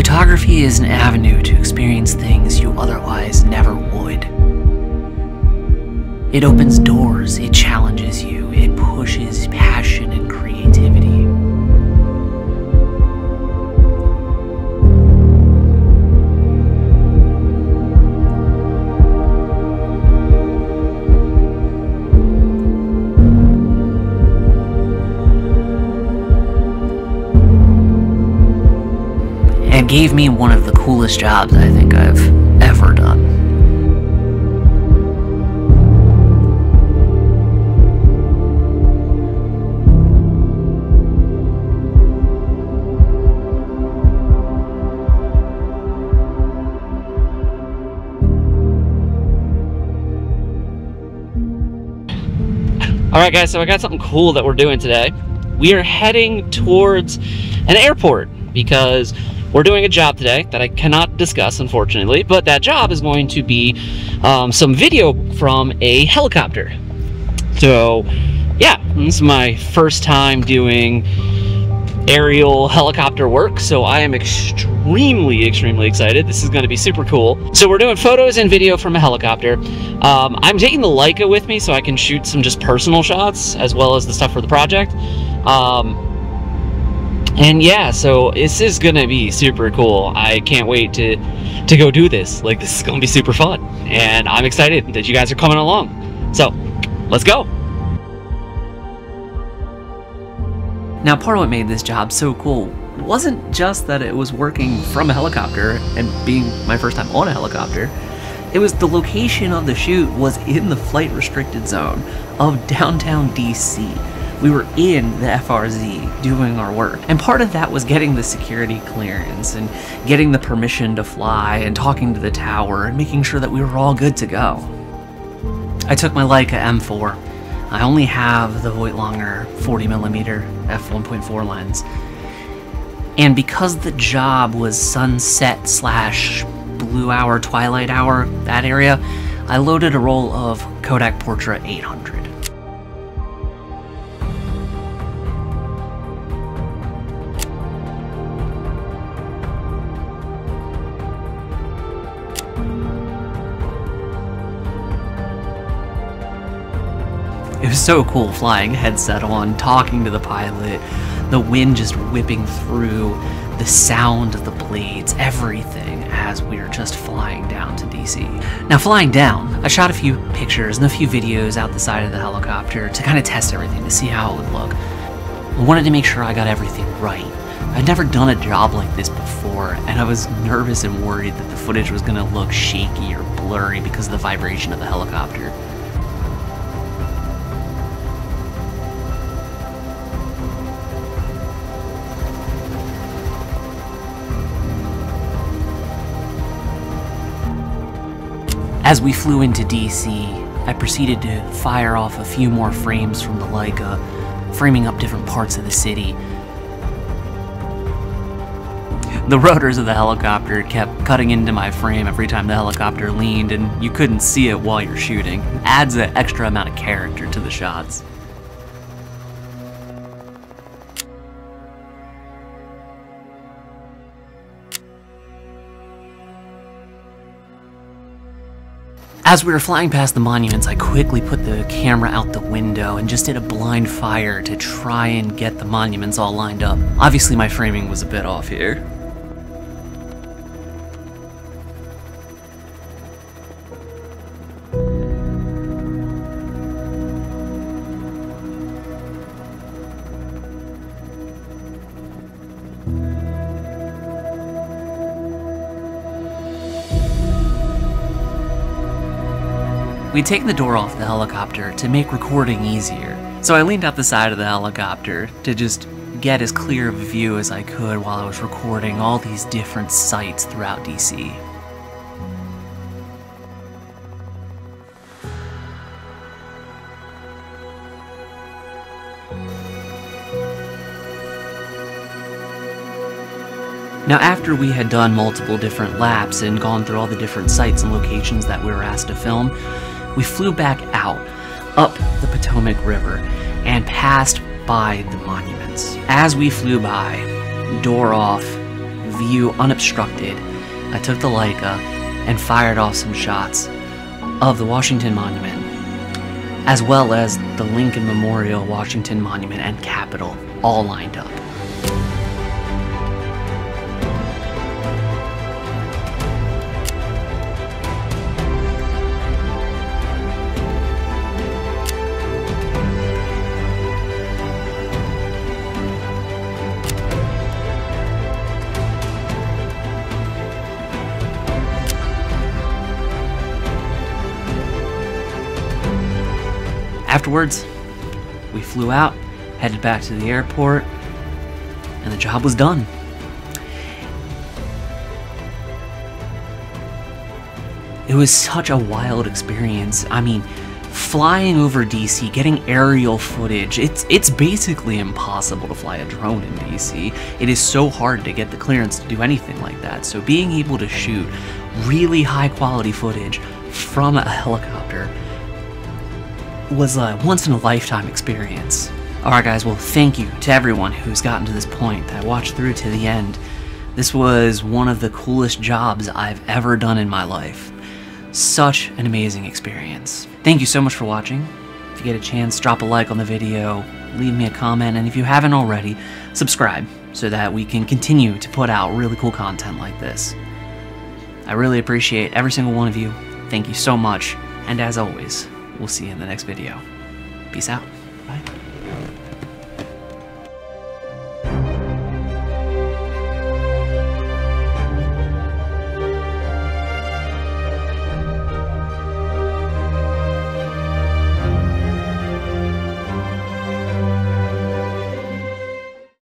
Photography is an avenue to experience things you otherwise never would. It opens doors, it challenges you, it pushes passion and creativity. It gave me one of the coolest jobs I think I've ever done. Alright guys, so I got something cool that we're doing today. We are heading towards an airport because we're doing a job today that I cannot discuss, unfortunately, but that job is going to be some video from a helicopter. So, yeah, this is my first time doing aerial helicopter work, so I am extremely excited. This is going to be super cool. So we're doing photos and video from a helicopter. I'm taking the Leica with me so I can shoot some just personal shots as well as the stuff for the project. And yeah, so this is gonna be super cool. I can't wait to go do this. Like, this is gonna be super fun, and I'm excited that you guys are coming along. So, let's go. Now, part of what made this job so cool wasn't just that it was working from a helicopter and being my first time on a helicopter. It was the location of the shoot was in the flight restricted zone of downtown DC. We were in the FRZ doing our work. And part of that was getting the security clearance and getting the permission to fly and talking to the tower and making sure that we were all good to go. I took my Leica M4. I only have the Voigtlanger 40mm f1.4 lens. And because the job was sunset / blue hour, twilight hour, that area, I loaded a roll of Kodak Portra 800. It was so cool flying headset on, talking to the pilot, the wind just whipping through, the sound of the blades, everything as we were just flying down to DC. Now flying down, I shot a few pictures and a few videos out the side of the helicopter to kind of test everything, to see how it would look. I wanted to make sure I got everything right. I'd never done a job like this before, and I was nervous and worried that the footage was going to look shaky or blurry because of the vibration of the helicopter. As we flew into DC, I proceeded to fire off a few more frames from the Leica, framing up different parts of the city. The rotors of the helicopter kept cutting into my frame every time the helicopter leaned, and you couldn't see it while you're shooting. It adds an extra amount of character to the shots. As we were flying past the monuments, I quickly put the camera out the window and just did a blind fire to try and get the monuments all lined up. Obviously my framing was a bit off here. We'd taken the door off the helicopter to make recording easier, so I leaned out the side of the helicopter to just get as clear of a view as I could while I was recording all these different sites throughout DC. Now, after we had done multiple different laps and gone through all the different sites and locations that we were asked to film, we flew back out, up the Potomac River, and passed by the monuments. As we flew by, door off, view unobstructed, I took the Leica and fired off some shots of the Washington Monument, as well as the Lincoln Memorial, Washington Monument, and Capitol all lined up. Afterwards, we flew out, headed back to the airport, and the job was done. It was such a wild experience. I mean, flying over DC, getting aerial footage, it's basically impossible to fly a drone in DC. It is so hard to get the clearance to do anything like that. So being able to shoot really high quality footage from a helicopter was a once-in-a-lifetime experience. Alright guys, well thank you to everyone who's gotten to this point, that watched through to the end. This was one of the coolest jobs I've ever done in my life. Such an amazing experience. Thank you so much for watching. If you get a chance, drop a like on the video, leave me a comment, and if you haven't already, subscribe so that we can continue to put out really cool content like this. I really appreciate every single one of you. Thank you so much, and as always, we'll see you in the next video. Peace out.